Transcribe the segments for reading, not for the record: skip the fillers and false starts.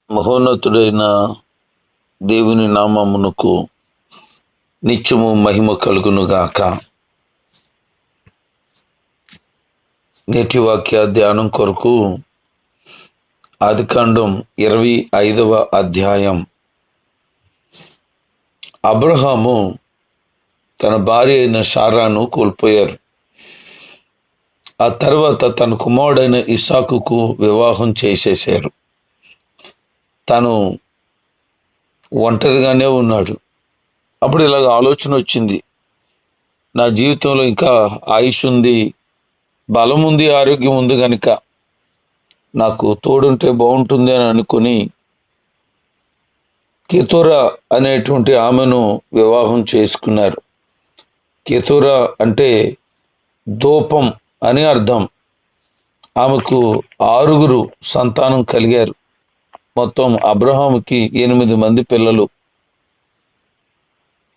మహోన్నతుడైన దేవుని నామమునకు నిత్యము మహిమ కలుగునుగాక. నేటి వాక్య ధ్యానం కొరకు ఆదికాండం 25వ అధ్యాయం. అబ్రహాము తన భార్య అయిన శారాను కోల్పోయారు. ఆ తర్వాత తన కుమారుడైన ఇస్సాకుకు వివాహం చేసేశారు. తను ఒంటరిగానే ఉన్నాడు. అప్పుడు ఇలాగ ఆలోచన వచ్చింది, నా జీవితంలో ఇంకా ఆయుష్ ఉంది, బలం ఉంది, ఆరోగ్యం ఉంది కనుక నాకు తోడుంటే బాగుంటుంది అని అనుకుని కెతూరా అనేటువంటి ఆమెను వివాహం చేసుకున్నారు. కెతూరా అంటే ధూపం అని అర్థం. ఆమెకు 6 సంతానం కలిగారు. మొత్తం అబ్రహాముకి 8 మంది పిల్లలు.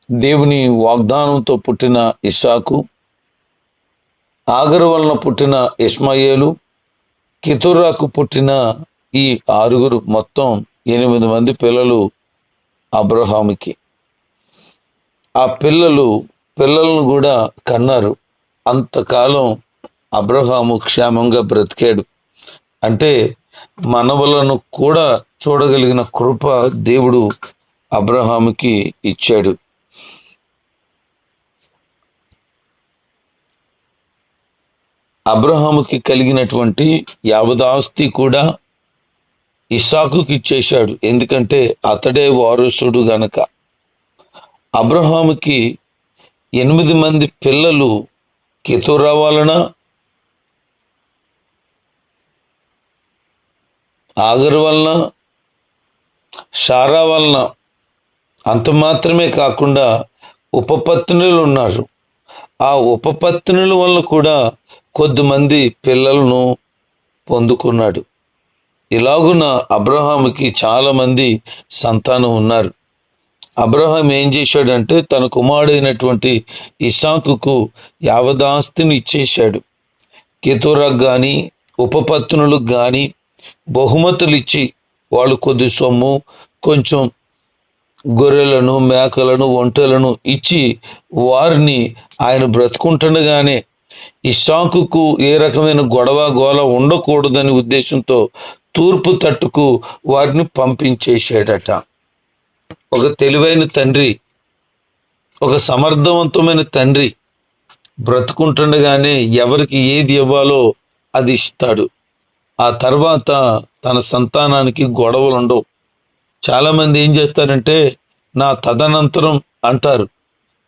దేవుని వాగ్దానంతో పుట్టిన ఇస్సాకు, ఆగరు వలన పుట్టిన ఇష్మాయేలు, కెతూరాకు పుట్టిన ఈ 6 మొత్తం 8 మంది పిల్లలు అబ్రహాముకి. ఆ పిల్లలను కూడా కన్నారు. అంతకాలం అబ్రహాము క్షేమంగా బ్రతికాడు. అంటే మనవలను కూడా చూడగలిగిన కృప దేవుడు అబ్రహాముకి ఇచ్చాడు. అబ్రహాముకి కలిగినటువంటి యావదాస్తి కూడా ఇస్సాకుకి ఇచ్చేశాడు. ఎందుకంటే అతడే వారసుడు గనక. అబ్రహాముకి 8 మంది పిల్లలు కెతూరా వలన, ఆగరు వలన, శారా వలన, అంత మాత్రమే కాకుండా ఉపపత్నులు ఉన్నారు. ఆ ఉపపత్నుల వలన కూడా కొద్దిమంది పిల్లలను పొందుకున్నాడు. ఇలాగున అబ్రహాముకి చాలా మంది సంతానం ఉన్నారు. అబ్రహాం ఏం చేశాడంటే తన కుమారుడైనటువంటి ఇస్సాకుకు యావదాస్తిని ఇచ్చేశాడు. కెతూరాకు గాని ఉపపత్నులకు గాని బహుమతులు ఇచ్చి, వాళ్ళు కొద్ది సొమ్ము, కొంచెం గొర్రెలను, మేకలను, ఒంటెలను ఇచ్చి వారిని ఆయన బ్రతుకుంటుండగానే ఇస్సాకుకు ఏ రకమైన గోల ఉండకూడదని ఉద్దేశంతో తూర్పు తట్టుకు వారిని పంపించేశాడట. ఒక తెలివైన తండ్రి, ఒక సమర్థవంతమైన తండ్రి బ్రతుకుంటుండగానే ఎవరికి ఏది ఇవ్వాలో అది ఇస్తాడు. ఆ తర్వాత తన సంతానానికి గొడవలు ఉండవు. చాలా మంది ఏం చేస్తారంటే నా తదనంతరం అంటారు.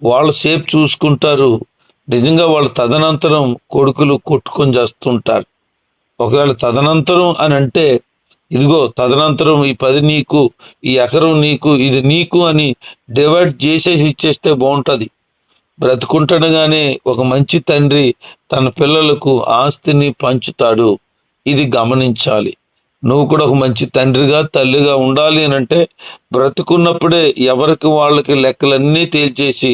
వాళ్ళ సేపు చూసుకుంటారు. నిజంగా వాళ్ళ తదనంతరం కొడుకులు కొట్టుకొని చేస్తుంటారు. ఒకవేళ తదనంతరం అని అంటే, ఇదిగో తదనంతరం ఈ 10 నీకు, ఈ ఎకరం నీకు, ఇది నీకు అని డివైడ్ చేసేసి ఇచ్చేస్తే బాగుంటుంది. బ్రతుకుంటుండగానే ఒక మంచి తండ్రి తన పిల్లలకు ఆస్తిని పంచుతాడు. ఇది గమనించాలి. నువ్వు కూడా ఒక మంచి తండ్రిగా, తల్లిగా ఉండాలి అని అంటే బ్రతుకున్నప్పుడే ఎవరికి వాళ్ళకి లెక్కలన్నీ తేల్చేసి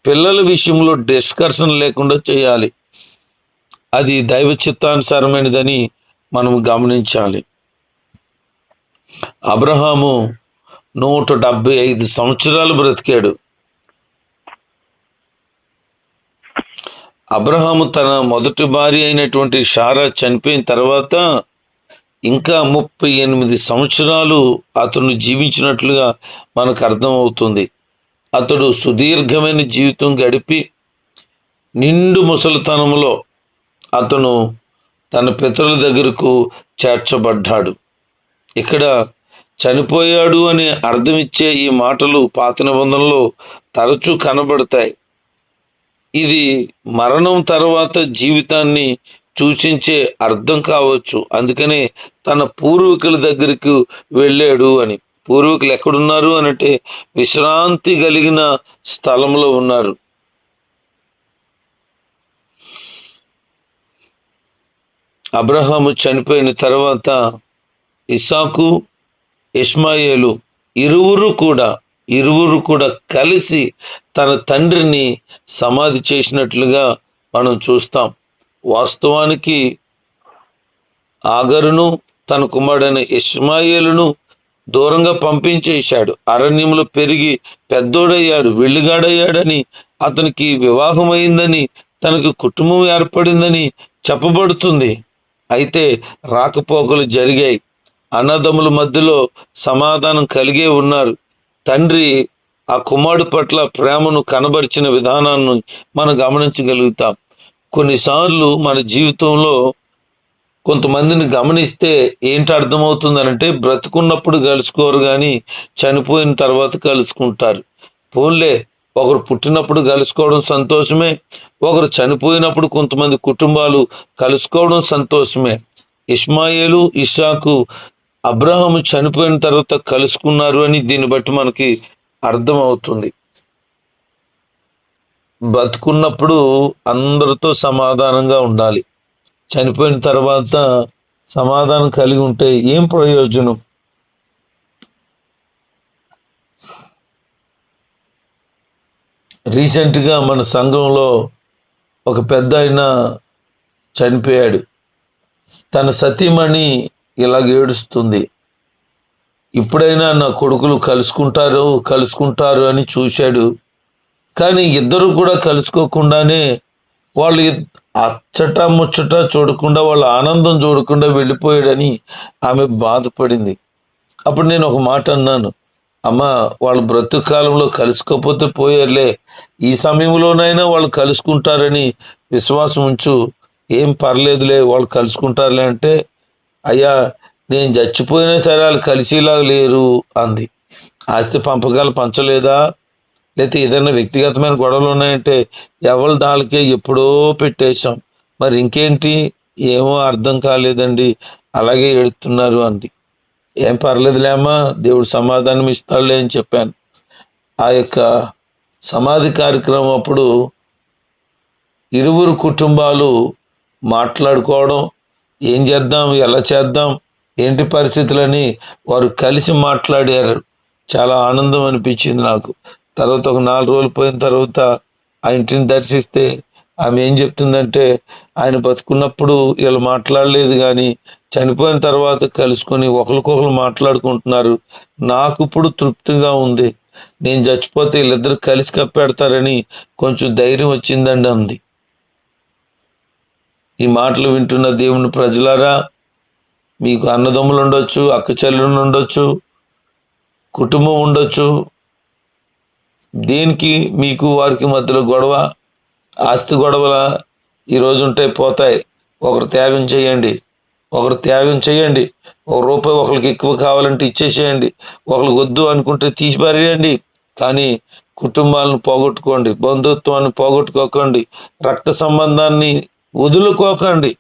పిల్లల విషయంలో డిస్కషన్ లేకుండా చేయాలి. అది దైవ చిత్తానుసారమైనదని మనం గమనించాలి. అబ్రహాము 175 సంవత్సరాలు బ్రతికాడు. అబ్రహాము తన మొదటి భార్య అయినటువంటి శారా చనిపోయిన తర్వాత ఇంకా 38 సంవత్సరాలు అతను జీవించినట్లుగా మనకు అర్థమవుతుంది. అతడు సుదీర్ఘమైన జీవితం గడిపి నిండు ముసలితనంలో అతను తన పితరుల దగ్గరకు చేర్చబడ్డాడు. ఇక్కడ చనిపోయాడు అని అర్థమిచ్చే ఈ మాటలు పాత నిబంధనలో తరచూ కనబడతాయి. ఇది మరణం తర్వాత జీవితాన్ని సూచించే అర్థం కావచ్చు. అందుకనే తన పూర్వీకుల దగ్గరికి వెళ్ళాడు అని. పూర్వీకులు ఎక్కడున్నారు అనంటే విశ్రాంతి కలిగిన స్థలంలో ఉన్నారు. అబ్రహాము చనిపోయిన తర్వాత ఇస్సాకు, ఇష్మాయేలు ఇరువురు కూడా కలిసి తన తండ్రిని సమాధి చేసినట్లుగా మనం చూస్తాం. వాస్తవానికి ఆగరును తన కుమారుడైన ఇష్మాయేలును దూరంగా పంపించేశాడు. అరణ్యంలో పెరిగి పెద్దోడయ్యాడు, వెళ్లిగాడయ్యాడని, అతనికి వివాహమైందని, తనకు కుటుంబం ఏర్పడిందని చెప్పబడుతుంది. అయితే రాకపోకలు జరిగాయి. అన్నదమ్ముల మధ్యలో సమాధానం కలిగే ఉన్నారు. తండ్రి ఆ కుమారుడు పట్ల ప్రేమను కనబరిచిన విధానాన్ని మనం గమనించగలుగుతాం. కొన్నిసార్లు మన జీవితంలో కొంతమందిని గమనిస్తే ఏంటి అర్థమవుతుందనంటే, బ్రతుకున్నప్పుడు కలుసుకోరు కానీ చనిపోయిన తర్వాత కలుసుకుంటారు. పోన్లే, ఒకరు పుట్టినప్పుడు కలుసుకోవడం సంతోషమే, ఒకరు చనిపోయినప్పుడు కొంతమంది కుటుంబాలు కలుసుకోవడం సంతోషమే. ఇష్మాయేలు, ఇస్సాకు, అబ్రహాము చనిపోయిన తర్వాత కలుసుకున్నారు అని దీన్ని బట్టి మనకి అర్థమవుతుంది. బతుకున్నప్పుడు అందరితో సమాధానంగా ఉండాలి. చనిపోయిన తర్వాత సమాధానం కలిగి ఉంటే ఏం ప్రయోజనం? రీసెంట్గా మన సంఘంలో ఒక పెద్ద ఆయన చనిపోయాడు. తన సతీమణి ఇలాగ ఏడుస్తుంది. ఇప్పుడైనా నా కొడుకులు కలుసుకుంటారు అని చూశాడు. కానీ ఇద్దరు కూడా కలుసుకోకుండానే, వాళ్ళు అచ్చట ముచ్చట చూడకుండా, వాళ్ళ ఆనందం చూడకుండా వెళ్ళిపోయాడని ఆమె బాధపడింది. అప్పుడు నేను ఒక మాట అన్నాను, అమ్మా, వాళ్ళు బ్రతుకు కాలంలో కలుసుకోకపోతే పోయారులే, ఈ సమయంలోనైనా వాళ్ళు కలుసుకుంటారని విశ్వాసం ఉంచు, ఏం పర్లేదులే, వాళ్ళు కలుసుకుంటారులే అంటే, అయ్యా, నేను చచ్చిపోయినా సరే వాళ్ళు కలిసేలాగా లేరు అంది. ఆస్తి పంపకాలు పంచలేదా, లేకపోతే ఏదైనా వ్యక్తిగతమైన గొడవలు ఉన్నాయంటే ఎవరి దానికే ఎప్పుడో పెట్టేశాం, మరి ఇంకేంటి, ఏమో అర్థం కాలేదండి, అలాగే ఏడుతున్నారు అంది. ఏం పర్లేదులే అమ్మా, దేవుడు సమాధానం ఇస్తాడులే అని చెప్పాను. ఆ యొక్క సమాధి కార్యక్రమం అప్పుడు ఇరువురు కుటుంబాలు మాట్లాడుకోవడం, ఏం చేద్దాం, ఎలా చేద్దాం, ఏంటి పరిస్థితులని వారు కలిసి మాట్లాడారు. చాలా ఆనందం అనిపించింది నాకు. తర్వాత ఒక 4 రోజులు పోయిన తర్వాత ఆ ఇంటిని దర్శిస్తే ఆమె ఏం చెప్తుందంటే, ఆయన బతుకున్నప్పుడు వీళ్ళు మాట్లాడలేదు కానీ చనిపోయిన తర్వాత కలుసుకొని ఒకరికొకరు మాట్లాడుకుంటున్నారు, నాకు ఇప్పుడు తృప్తిగా ఉంది, నేను చచ్చిపోతే వీళ్ళిద్దరు కలిసి కప్పెడతారని కొంచెం ధైర్యం వచ్చిందండి అంది. ఈ మాటలు వింటున్న దేవుని ప్రజలారా, మీకు అన్నదమ్ములు ఉండొచ్చు, అక్క చెల్లెలు ఉండొచ్చు, కుటుంబం ఉండొచ్చు, దేనికి మీకు వారికి మధ్యలో గొడవ? ఆస్తి గొడవల ఈరోజు ఉంటే పోతాయి. ఒకరు త్యాగం చేయండి, ₹1 ఒకరికి ఎక్కువ కావాలంటే ఇచ్చేసేయండి, ఒకరికి వద్దు అనుకుంటే తీసిపారేయండి. కానీ కుటుంబాలను పోగొట్టుకోండి, బంధుత్వాన్ని పోగొట్టుకోకండి, రక్త సంబంధాన్ని వదులుకోకండి.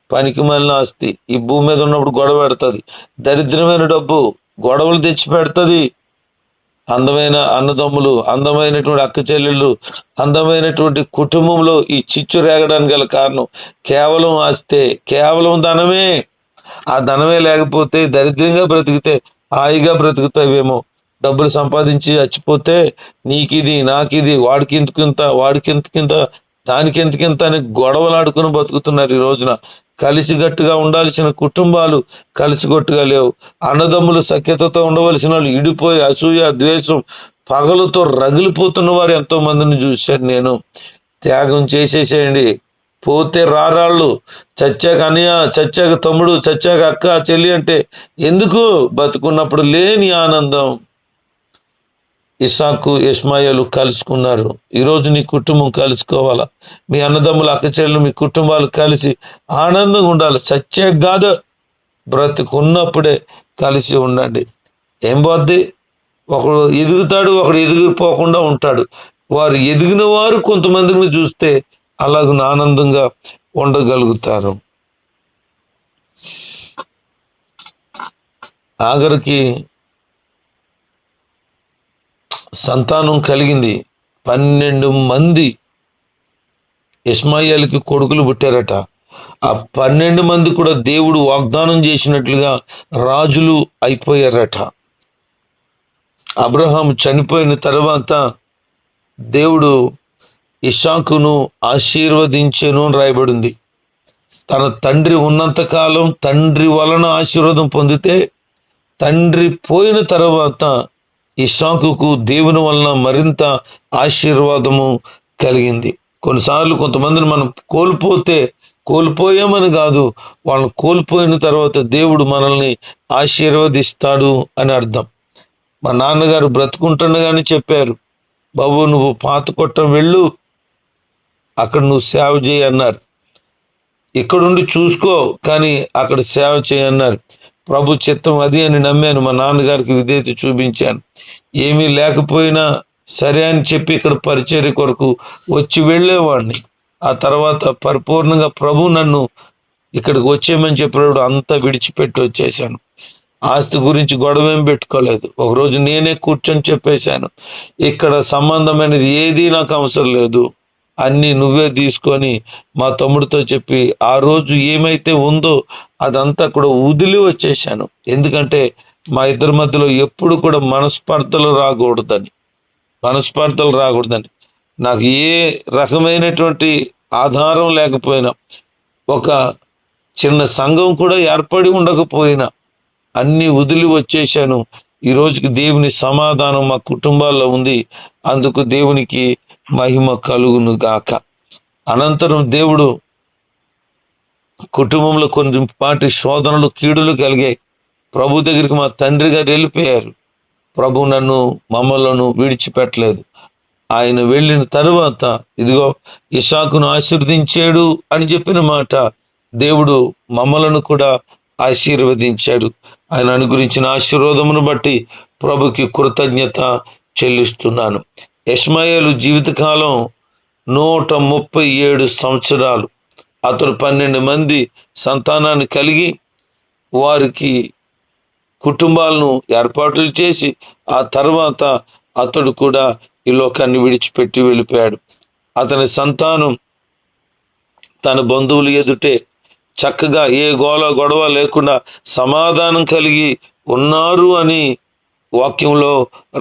పనికి మాలిన ఆస్తి ఈ భూమి మీద ఉన్నప్పుడు గొడవ పెడుతుంది. దరిద్రమైన డబ్బు గొడవలు తెచ్చి పెడుతుంది. అందమైన అన్నదమ్ములు, అందమైనటువంటి అక్క చెల్లెళ్ళు, అందమైనటువంటి కుటుంబంలో ఈ చిచ్చు రేగడానికి గల కారణం కేవలం ఆస్తే, కేవలం ధనమే. ఆ ధనమే లేకపోతే దరిద్రంగా బ్రతికితే హాయిగా బ్రతుకుతావేమో. డబ్బులు సంపాదించి చచ్చిపోతే నీకిది, నాకిది, వాడికి ఇంతకింత, దానికి ఎంతకింత అని గొడవలాడుకుని బతుకుతున్నారు ఈ రోజున. కలిసిగట్టుగా ఉండాల్సిన కుటుంబాలు కలిసిగట్టుగా లేవు. అన్నదమ్ములు సఖ్యతతో ఉండవలసిన వాళ్ళు ఇడిపోయి అసూయ, ద్వేషం, పగలతో రగిలిపోతున్న వారు ఎంతో మందిని చూశాను నేను. త్యాగం చేసేసేయండి, పోతే రారాళ్ళు. చచ్చాక అన్నయ్య, చచ్చాక తమ్ముడు, చచ్చాక అక్క, చెల్లి అంటే ఎందుకు? బతుకున్నప్పుడు లేని ఆనందం. ఇస్సాకు, ఇష్మాయేలు కలుసుకున్నారు. ఈరోజు నీ కుటుంబం కలుసుకోవాలా? మీ అన్నదమ్ములు, అక్క చెల్లెలు, మీ కుటుంబాలు కలిసి ఆనందంగా ఉండాలి. సత్యం కాదు, బ్రతుకున్నప్పుడే కలిసి ఉండండి. ఏం పోద్ది? ఒకడు ఎదుగుతాడు, ఒకడు ఎదిగిపోకుండా ఉంటాడు. వారు ఎదిగిన వారు కొంతమందిని చూస్తే అలాగ ఆనందంగా ఉండగలుగుతారు. ఆఖరికి సంతానం కలిగింది. 12 మంది ఇష్మాయేలుకి కొడుకులు పుట్టారట. ఆ 12 మంది కూడా దేవుడు వాగ్దానం చేసినట్లుగా రాజులు అయిపోయారట. అబ్రహాం చనిపోయిన తర్వాత దేవుడు ఇస్సాకును ఆశీర్వదించెను అని రాయబడింది. తన తండ్రి ఉన్నంతకాలం తండ్రి వలన ఆశీర్వాదం పొందితే తండ్రి పోయిన తర్వాత ఇస్సాకుకు దేవుని వలన మరింత ఆశీర్వాదము కలిగింది. కొన్నిసార్లు కొంతమందిని మనం కోల్పోయామని కాదు, వాళ్ళని కోల్పోయిన తర్వాత దేవుడు మనల్ని ఆశీర్వదిస్తాడు అని అర్థం. మా నాన్నగారు బ్రతుకుంటుండగానే చెప్పారు, బాబు నువ్వు పాత కొట్టం వెళ్ళు, అక్కడ నువ్వు సేవ చేయి అన్నారు. ఇక్కడుండి చూసుకో కానీ అక్కడ సేవ చేయన్నారు. ప్రభు చిత్తం అది అని నమ్మాను. మా నాన్నగారికి విధేయత చూపించాను. ఏమీ లేకపోయినా సరే అని చెప్పి ఇక్కడ పరిచర్య కొరకు వచ్చి వెళ్ళేవాడిని. ఆ తర్వాత పరిపూర్ణంగా ప్రభు నన్ను ఇక్కడికి వచ్చేయమని చెప్పినప్పుడు అంతా విడిచిపెట్టి వచ్చేసాను. ఆస్తి గురించి గొడవేం పెట్టుకోలేదు. ఒకరోజు నేనే కూర్చొని చెప్పేశాను, ఇక్కడ సంబంధమైనది ఏదీ నాకు అవసరం లేదు, అన్నీ నువ్వే తీసుకొని మా తమ్ముడితో చెప్పి ఆ రోజు ఏమైతే ఉందో అదంతా కూడా వదిలి వచ్చేసాను. ఎందుకంటే మా ఇద్దరి మధ్యలో ఎప్పుడు కూడా మనస్పర్ధలు రాకూడదని. నాకు ఏ రకమైనటువంటి ఆధారం లేకపోయినా, ఒక చిన్న సంఘం కూడా ఏర్పడి ఉండకపోయినా అన్ని వదిలి వచ్చేసాను. ఈ రోజుకి దేవుని సమాధానం మా కుటుంబాల్లో ఉంది. అందుకు దేవునికి మహిమ కలుగును గాక. అనంతరం దేవుడు కుటుంబంలో కొన్నిపాటి శోధనలు, కీడులు కలిగాయి. ప్రభు దగ్గరికి మా తండ్రి గారు వెళ్ళిపోయారు. ప్రభు మమ్మలను విడిచిపెట్టలేదు. ఆయన వెళ్ళిన తరువాత ఇదిగో ఇస్సాకును ఆశీర్వదించాడు అని చెప్పిన మాట, దేవుడు మమ్మలను కూడా ఆశీర్వదించాడు. ఆయన అనుగ్రహించిన ఆశీర్వాదమును బట్టి ప్రభుకి కృతజ్ఞత చెల్లిస్తున్నాను. ఇష్మాయేలు జీవితకాలం 137 సంవత్సరాలు. అతడు 12 మంది సంతానాన్ని కలిగి వారికి కుటుంబాలను ఏర్పాట్లు చేసి ఆ తర్వాత అతడు కూడా ఈ లోకాన్ని విడిచిపెట్టి వెళ్ళిపోయాడు. అతని సంతానం తన బంధువులు ఎదుటే చక్కగా ఏ గొడవ లేకుండా సమాధానం కలిగి ఉన్నారు అని వాక్యంలో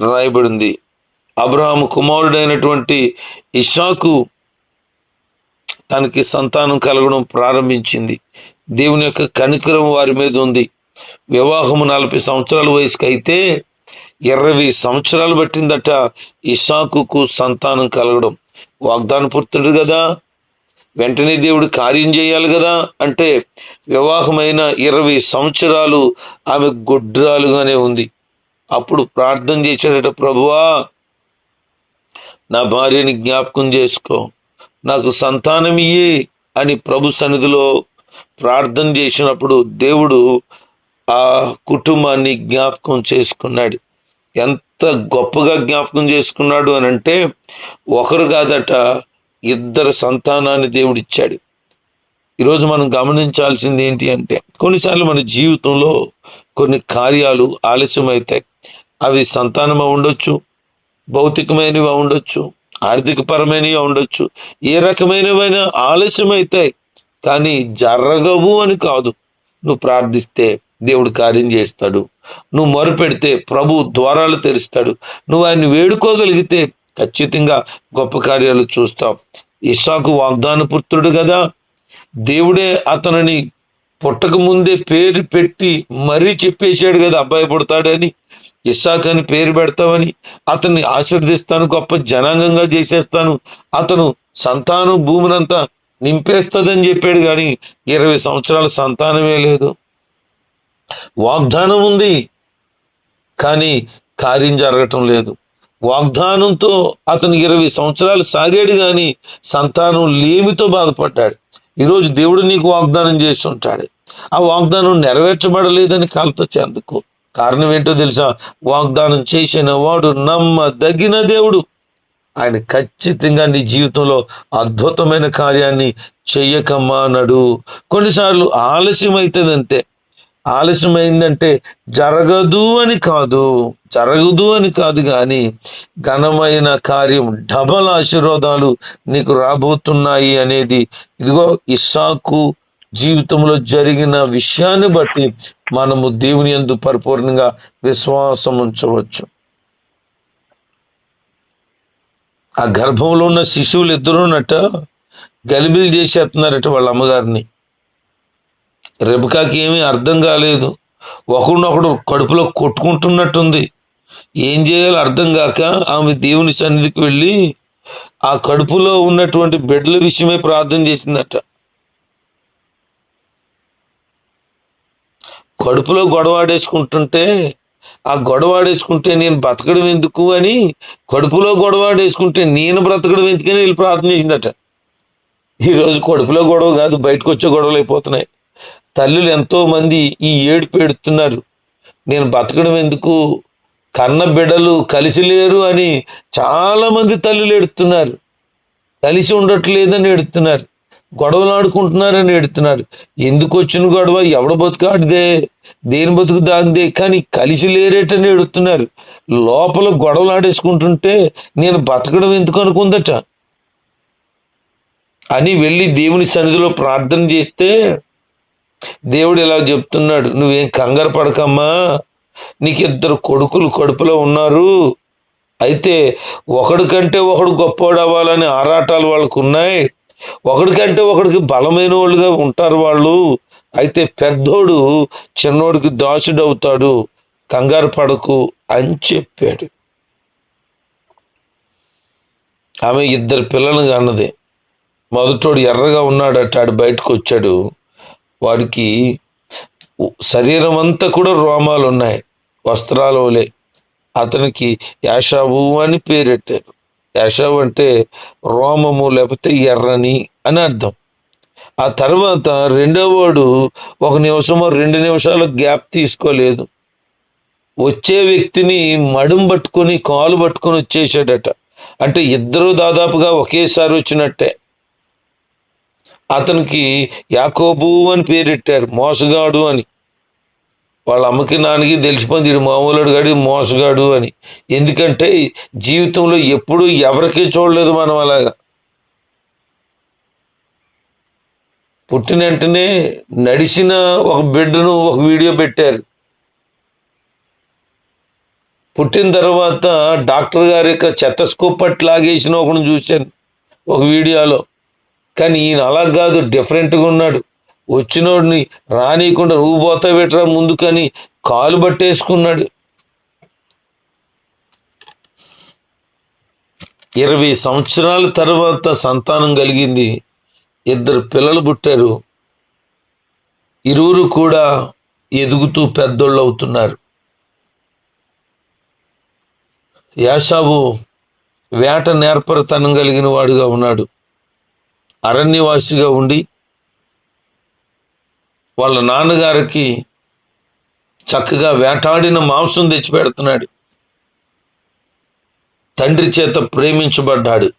రాయబడింది. అబ్రహాము కుమారుడైనటువంటి ఇస్సాకు తనకి సంతానం కలగడం ప్రారంభించింది. దేవుని యొక్క కనికరం వారి మీద ఉంది. వివాహము 40 సంవత్సరాల వయసుకి అయితే 20 సంవత్సరాలు పట్టిందట ఇస్సాకుకు సంతానం కలగడం. వాగ్దాన పుత్రుడు కదా, వెంటనే దేవుడు కార్యం చేయాలి కదా. అంటే వివాహమైన 20 సంవత్సరాలు ఆమె గొడ్రాలుగానే ఉంది. అప్పుడు ప్రార్థన చేశాడట, ప్రభువా నా భార్యని జ్ఞాపకం చేసుకో, నాకు సంతానం ఇయ్యి అని ప్రభు సన్నిధిలో ప్రార్థన చేసినప్పుడు దేవుడు ఆ కుటుంబాన్ని జ్ఞాపకం చేసుకున్నాడు. ఎంత గొప్పగా జ్ఞాపకం చేసుకున్నాడు అని అంటే, ఒకరు కాదట 2 సంతానాన్ని దేవుడు ఇచ్చాడు. ఈరోజు మనం గమనించాల్సింది ఏంటి అంటే, కొన్నిసార్లు మన జీవితంలో కొన్ని కార్యాలు ఆలస్యం అవుతాయి. అవి సంతానం ఉండొచ్చు, భౌతికమైనవి ఉండొచ్చు, ఆర్థిక పరమైనవి ఉండొచ్చు, ఏ రకమైనవైనా ఆలస్యం అవుతాయి. కానీ జరగవు అని కాదు. నువ్వు ప్రార్థిస్తే దేవుడు కార్యం చేస్తాడు. నువ్వు మొరపెడితే ప్రభు ద్వారాలు తెరుస్తాడు. నువ్వు ఆయన్ని వేడుకోగలిగితే ఖచ్చితంగా గొప్ప కార్యాలు చూస్తావు. ఇస్సాకు వాగ్దాన పుత్రుడు కదా, దేవుడే అతనిని పుట్టక ముందే పేరు పెట్టి మరీ చెప్పేశాడు కదా, అబ్బాయి పుడతాడని, ఇస్సాకు అని పేరు పెడతావని, అతన్ని ఆశీర్వదిస్తాను, గొప్ప జనాంగంగా చేసేస్తాను, అతను సంతానం భూమినంతా నింపేస్తుందని చెప్పాడు. కానీ 20 సంవత్సరాల సంతానమే లేదు. వాగ్దానం ఉంది కానీ కార్యం జరగటం లేదు. వాగ్దానంతో అతను 20 సంవత్సరాలు సాగాడు కానీ సంతానం లేమితో బాధపడ్డాడు. ఈరోజు దేవుడు నీకు వాగ్దానం చేస్తుంటాడు. ఆ వాగ్దానం నెరవేర్చబడలేదని కలత చెందుకో. కారణం ఏంటో తెలుసా? వాగ్దానం చేసిన వాడు నమ్మదగిన దేవుడు. ఆయన ఖచ్చితంగా నీ జీవితంలో అద్భుతమైన కార్యాన్ని చెయ్యకమానడు. కొన్నిసార్లు ఆలస్యం అవుతుంది అంతే. ఆలస్యమైందంటే జరగదు అని కాదు కానీ ఘనమైన కార్యం, డబల్ ఆశీర్వాదాలు నీకు రాబోతున్నాయి అనేది ఇదిగో ఇస్సాకు జీవితంలో జరిగిన విషయాన్ని బట్టి మనము దేవుని యందు పరిపూర్ణంగా విశ్వాసం ఉంచవచ్చు. ఆ గర్భంలో ఉన్న శిశువులు ఇద్దరున్నట్ట గలిబిలి చేసేస్తున్నారట వాళ్ళ అమ్మగారిని. రెబకాకి ఏమీ అర్థం కాలేదు. ఒకరినొకడు కడుపులో కొట్టుకుంటున్నట్టుంది. ఏం చేయాలో అర్థం కాక ఆమె దేవుని సన్నిధికి వెళ్ళి ఆ కడుపులో ఉన్నటువంటి బిడ్డల విషయమే ప్రార్థన చేసిందట. కడుపులో గొడవాడేసుకుంటుంటే ఆ గొడవాడేసుకుంటే నేను బ్రతకడం ఎందుకు అని, కడుపులో గొడవాడేసుకుంటే నేను బ్రతకడం ఎందుకని వీళ్ళు ప్రార్థన చేసిందట. ఈరోజు కడుపులో గొడవ కాదు, బయటకు వచ్చే గొడవలు అయిపోతున్నాయి. తల్లులు ఎంతో మంది ఈ ఏడుపు ఏడుతున్నారు. నేను బ్రతకడం ఎందుకు, కన్న బిడ్డలు కలిసి లేరు అని చాలా మంది తల్లులు ఏడుతున్నారు. కలిసి ఉండట్లేదని ఏడుతున్నారు, గొడవలు ఆడుకుంటున్నారని ఏడుతున్నారు. ఎందుకు వచ్చిన గొడవ, ఎవడ బతుకాడిదే, దేని బతుకు దాందే, కానీ కలిసి లేరేటని ఏడుతున్నారు. లోపల గొడవలు ఆడేసుకుంటుంటే నేను బతకడం ఎందుకు అనుకుందట అని వెళ్ళి దేవుని సన్నిధిలో ప్రార్థన చేస్తే దేవుడు ఇలా చెప్తున్నాడు, నువ్వేం కంగారు పడకమ్మా, నీకు 2 కొడుకులు కడుపులో ఉన్నారు. అయితే ఒకడి కంటే ఒకడు గొప్పవాడు అవ్వాలని ఆరాటాలు వాళ్ళకు ఉన్నాయి. ఒకడికంటే ఒకడికి బలమైన వాళ్ళుగా ఉంటారు వాళ్ళు. అయితే పెద్దోడు చిన్నోడికి దాసుడు అవుతాడు, కంగారు పడకు అని చెప్పాడు. ఆమె 2 పిల్లలు అన్నది. మొదటోడు ఎర్రగా ఉన్నాడట, ఆడు బయటకు వచ్చాడు. వాడికి శరీరం అంతా కూడా రోమాలు ఉన్నాయి, వస్త్రాలు వలె. అతనికి యాషావు అని పేరెట్టారు. యాషావు అంటే రోమము లేకపోతే ఎర్రని అని అర్థం. ఆ తర్వాత 2వ వాడు 1 నిమిషమో 2 నిమిషాల గ్యాప్ తీసుకోలేదు. వచ్చే వ్యక్తిని మడుం పట్టుకొని కాలు పట్టుకొని వచ్చేసాడట. అంటే ఇద్దరు దాదాపుగా ఒకేసారి వచ్చినట్టే. అతనికి యాకోబు అని పేరెట్టారు, మోసగాడు అని. వాళ్ళ అమ్మకి నాన్నకి తెలిసిపోయింది ఇది మామూలుడు గాడు, మోసగాడు అని. ఎందుకంటే జీవితంలో ఎప్పుడు ఎవరికీ చూడలేదు మనం అలాగా. పుట్టిన వెంటనే నడిచిన ఒక బిడ్డను ఒక వీడియో పెట్టారు. పుట్టిన తర్వాత డాక్టర్ గారి యొక్క చెత్తస్కోప్ పట్టి లాగేసిన ఒకడు చూశాను ఒక వీడియోలో. కానీ ఈయన అలా కాదు, డిఫరెంట్గా ఉన్నాడు. వచ్చినోడిని రానీయకుండా నువ్వు పోతా పెట్టరా ముందుకని కాలు పట్టేసుకున్నాడు. 20 సంవత్సరాల తర్వాత సంతానం కలిగింది. 2 పిల్లలు పుట్టారు. ఇరువురు కూడా ఎదుగుతూ పెద్దోళ్ళు అవుతున్నారు. యాషావు వేట నేర్పరితనం కలిగిన వాడుగా ఉన్నాడు. అరణ్యవాసిగా ఉండి వాళ్ళ నాన్నగారికి చక్కగా వేటాడిన మాంసం తెచ్చిపెడుతున్నాడు. తండ్రి చేత ప్రేమించబడ్డాడు.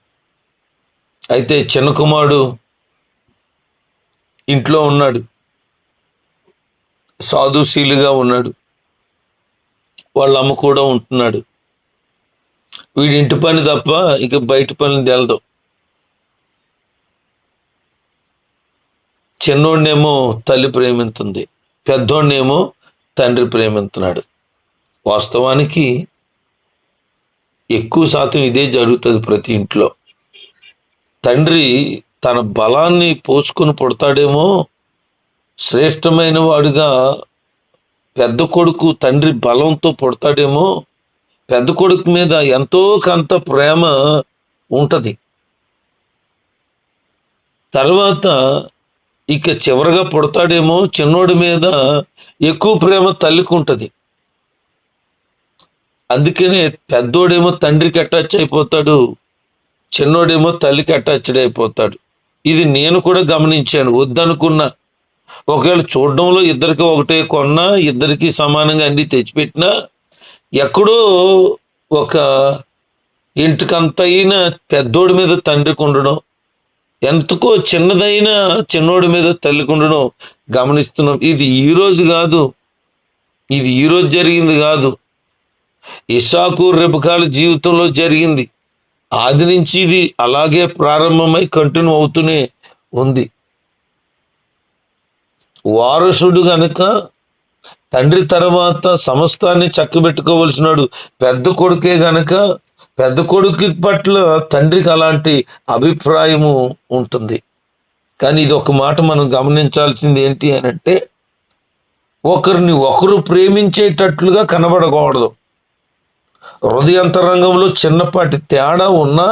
అయితే చిన్న కుమారుడు ఇంట్లో ఉన్నాడు, సాధుశీలుగా ఉన్నాడు. వాళ్ళ అమ్మ కూడా ఉంటున్నాడు. వీడి ఇంటి పని తప్ప ఇక బయట పనులు తెలదు. చిన్నోడినేమో తల్లి ప్రేమిస్తుంది, పెద్దోడినేమో తండ్రి ప్రేమిస్తున్నాడు. వాస్తవానికి ఎక్కువ శాతం ఇదే జరుగుతుంది ప్రతి ఇంట్లో. తండ్రి తన బలాన్ని పోసుకొని పుడతాడేమో శ్రేష్టమైన వాడుగా, పెద్ద కొడుకు తండ్రి బలంతో పుడతాడేమో, పెద్ద కొడుకు మీద ఎంతో కొంత ప్రేమ ఉంటది. తర్వాత ఇక చివరిగా పుడతాడేమో చిన్నోడి మీద ఎక్కువ ప్రేమ తల్లికి ఉంటుంది. అందుకనే పెద్దోడేమో తండ్రికి అటాచ్ అయిపోతాడు, చిన్నోడేమో తల్లికి అటాచ్డ్ అయిపోతాడు. ఇది నేను కూడా గమనించాను. వద్దనుకున్నా, ఒకవేళ చూడడంలో ఇద్దరికి ఒకటే కొన్నా, ఇద్దరికి సమానంగా అన్ని తెచ్చిపెట్టినా, ఎక్కడో ఒక ఇంటికంతైనా పెద్దోడి మీద తండ్రికి ఉండడం, ఎంతకో చిన్నదైనా చిన్నోడి మీద తల్లికి ఉండడం గమనిస్తున్నాం. ఇది ఈరోజు కాదు, ఇది ఈరోజు జరిగింది కాదు. ఇస్సాకు రెబెకాల జీవితంలో జరిగింది. ఆది నుంచి ఇది అలాగే ప్రారంభమై కంటిన్యూ అవుతూనే ఉంది. వారసుడు గనక తండ్రి తర్వాత సమస్తాన్ని చక్కబెట్టుకోవలసినాడు పెద్ద కొడుకే గనక పెద్ద కొడుకు పట్ల తండ్రికి అలాంటి అభిప్రాయము ఉంటుంది. కానీ ఇది ఒక మాట మనం గమనించాల్సింది ఏంటి అని అంటే, ఒకరిని ఒకరు ప్రేమించేటట్లుగా కనబడకూడదు. హృదయాంతరంగంలో చిన్నపాటి తేడా ఉన్నా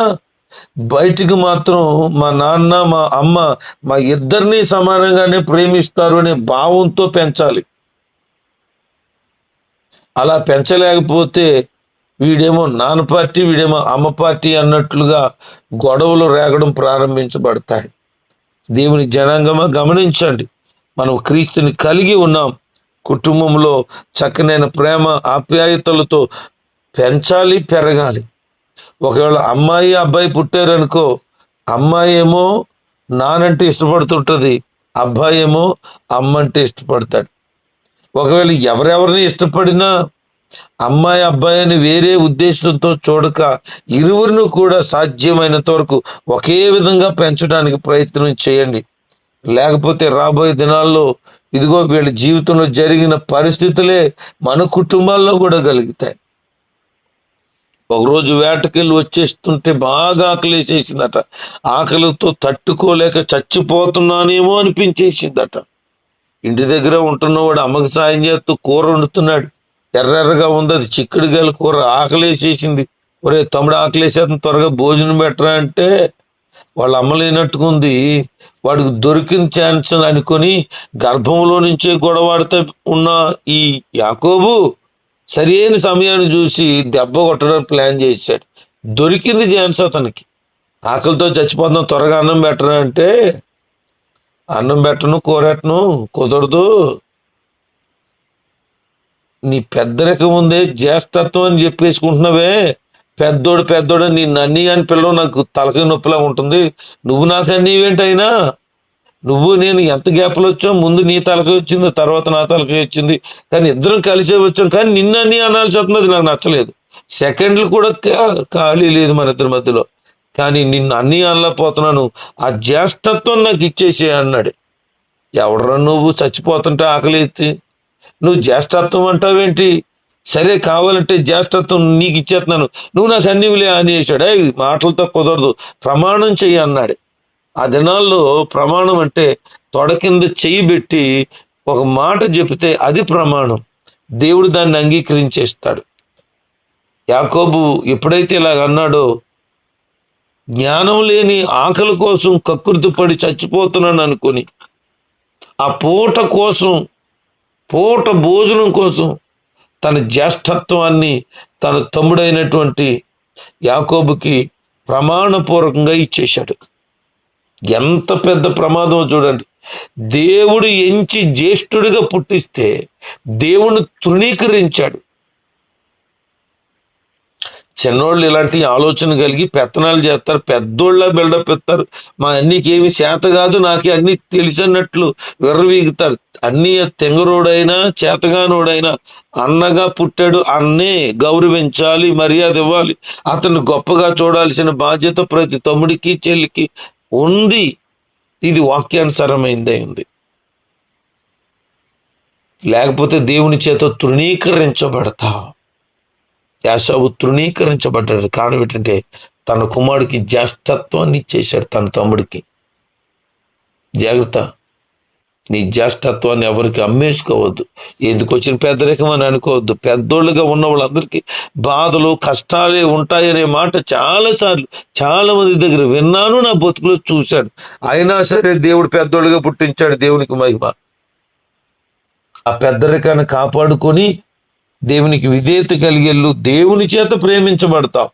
బయటికి మాత్రం మా నాన్న మా అమ్మ మా ఇద్దరిని సమానంగానే ప్రేమిస్తారు అనే భావంతో పెంచాలి. అలా పెంచలేకపోతే వీడేమో నాన్న పార్టీ వీడేమో అమ్మ పార్టీ అన్నట్లుగా గొడవలు రేగడం ప్రారంభించబడతాయి. దేవుని జనాంగమా గమనించండి, మనం క్రీస్తుని కలిగి ఉన్నాం. కుటుంబంలో చక్కనైన ప్రేమ ఆప్యాయతలతో పెంచాలి, పెరగాలి. ఒకవేళ అమ్మాయి అబ్బాయి పుట్టారనుకో, అమ్మాయి ఏమో నానంటే ఇష్టపడుతుంటది, అబ్బాయి ఏమో అమ్మంటే ఇష్టపడతాడు. ఒకవేళ ఎవరెవరిని ఇష్టపడినా అమ్మాయి అబ్బాయి అని వేరే ఉద్దేశంతో చూడక ఇరువురిని కూడా సాధ్యమైనంత వరకు ఒకే విధంగా పెంచడానికి ప్రయత్నం చేయండి. లేకపోతే రాబోయే దినాల్లో ఇదిగో వీళ్ళ జీవితంలో జరిగిన పరిస్థితులే మన కుటుంబాల్లో కూడా కలుగుతాయి. ఒకరోజు వేటకెళ్ళి వచ్చేస్తుంటే బాగా ఆకలేసేసిందట. ఆకలితో తట్టుకోలేక చచ్చిపోతున్నానేమో అనిపించేసిందట. ఇంటి దగ్గర ఉంటున్నవాడు అమ్మకి సాయం చేస్తూ కూర వండుతున్నాడు. ఎర్రెర్రగా ఉంది, అది చిక్కుడుగాయల కూర. ఆకలేసేసింది. ఒరే తమ్ముడు ఆకలేసేస్తుంది, త్వరగా భోజనం పెట్టరా అంటే వాళ్ళ అమ్మలేనట్టుకుంది. వాడికి దొరికిన ఛాన్స్ అనుకొని గర్భంలో నుంచే గొడవాడితే ఉన్న ఈ యాకోబు సరైన సమయాన్ని చూసి దెబ్బ కొట్టడానికి ప్లాన్ చేశాడు. దొరికింది ఛాన్స్ అతనికి. ఆకలితో చచ్చిపోతాం, త్వరగా అన్నం పెట్టరా అంటే అన్నం పెట్టను కూరెట్టను కుదరదు, నీ పెద్దరికం ఉందే జ్యేష్ఠత్వం అని చెప్పేసుకుంటున్నావే, పెద్దోడు నీ నన్ని అని పిల్లలు నాకు తలకాయ నొప్పిలా ఉంటుంది, నువ్వు నాకు అన్నీవేంటైనా, నువ్వు నేను ఎంత గ్యాప్లో వచ్చావు, ముందు నీ తలకాయ వచ్చింది, తర్వాత నా తలకాయ వచ్చింది, కానీ ఇద్దరం కలిసే వచ్చాం, కానీ నిన్న అన్నీ అనాల్సి వస్తుంది, అది నాకు నచ్చలేదు. సెకండ్లు కూడా ఖాళీ లేదు మన ఇద్దరి మధ్యలో, కానీ నిన్ను అన్నీ అనలేకపోతున్నాను, ఆ జ్యేష్ఠత్వం నాకు ఇచ్చేసే అన్నాడు. ఎవడరా నువ్వు చచ్చిపోతుంటే ఆకలి నువ్వు జ్యేష్ఠత్వం అంటావేంటి, సరే కావాలంటే జ్యేష్ఠత్వం నీకు ఇచ్చేస్తున్నాను, నువ్వు నాకు అన్నివిలే అనేసాడు. మాటలతో కుదరదు, ప్రమాణం చెయ్యి అన్నాడు. ఆ దినాల్లో ప్రమాణం అంటే తొడ కింద చెయ్యి పెట్టి ఒక మాట చెబితే అది ప్రమాణం. దేవుడు దాన్ని అంగీకరించేస్తాడు. యాకోబు ఎప్పుడైతే ఇలాగ అన్నాడో, జ్ఞానం లేని ఆకలి కోసం కక్కుర్తి పడి చచ్చిపోతున్నాను అనుకుని ఆ పూట భోజనం కోసం తన జ్యేష్ఠత్వాన్ని తన తమ్ముడైనటువంటి యాకోబుకి ప్రమాణపూర్వకంగా ఇచ్చేశాడు. ఎంత పెద్ద ప్రమాదం చూడండి. దేవుడు ఎంచి జ్యేష్ఠుడిగా పుట్టిస్తే దేవుని తృణీకరించాడు. చిన్నోళ్ళు ఇలాంటి ఆలోచన కలిగి పెత్తనాలు చేస్తారు, పెద్దోళ్ళ బిల్డప్ ఇస్తారు, మా అన్నికి ఏమి చేత కాదు, నాకే అన్ని తెలిసినట్లు విర్రవీగుతారు. అన్నీ తెంగరోడైనా చేతగానోడైనా అన్నగా పుట్టాడు, అన్నే గౌరవించాలి, మర్యాద ఇవ్వాలి, అతను గొప్పగా చూడాల్సిన బాధ్యత ప్రతి తమ్ముడికి చెల్లికి ఉంది. ఇది వాక్యానుసారమైందే ఉంది. లేకపోతే దేవుని చేత తృణీకరించబడతా. యాషావు తృణీకరించబడ్డాడు. కారణం ఏంటంటే తన కుమారుడికి జ్యేష్ఠత్వాన్ని ఇచ్చేశాడు తన తమ్ముడికి. జాగ్రత్త, నీ జ్యేష్ఠత్వాన్ని ఎవరికి అమ్మేసుకోవద్దు. ఎందుకు వచ్చిన పెద్దరికం అని అనుకోవద్దు. పెద్దోళ్ళుగా ఉన్న వాళ్ళందరికీ బాధలు కష్టాలే ఉంటాయనే మాట చాలాసార్లు చాలా మంది దగ్గర విన్నాను, నా బతుకులో చూశాను. అయినా సరే దేవుడు పెద్దోళ్ళుగా పుట్టించాడు, దేవునికి మహిమ. ఆ పెద్దరికాన్ని కాపాడుకొని దేవునికి విధేయత కలిగేళ్ళు, దేవుని చేత ప్రేమించబడతావు.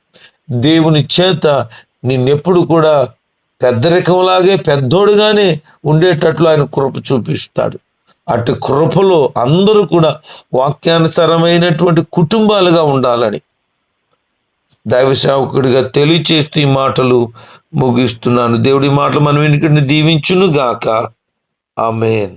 దేవుని చేత నిన్నెప్పుడు కూడా పెద్దరికంలాగే పెద్దోడుగానే ఉండేటట్లు ఆయన కృప చూపిస్తాడు. అటు కృపలో అందరూ కూడా వాక్యానుసారమైనటువంటి కుటుంబాలుగా ఉండాలని దైవ సేవకుడిగా తెలియచేస్తూ ఈ మాటలు ముగిస్తున్నాను. దేవుడి మాటలు మనం వెనుకని దీవించును గాక. ఆమేన్.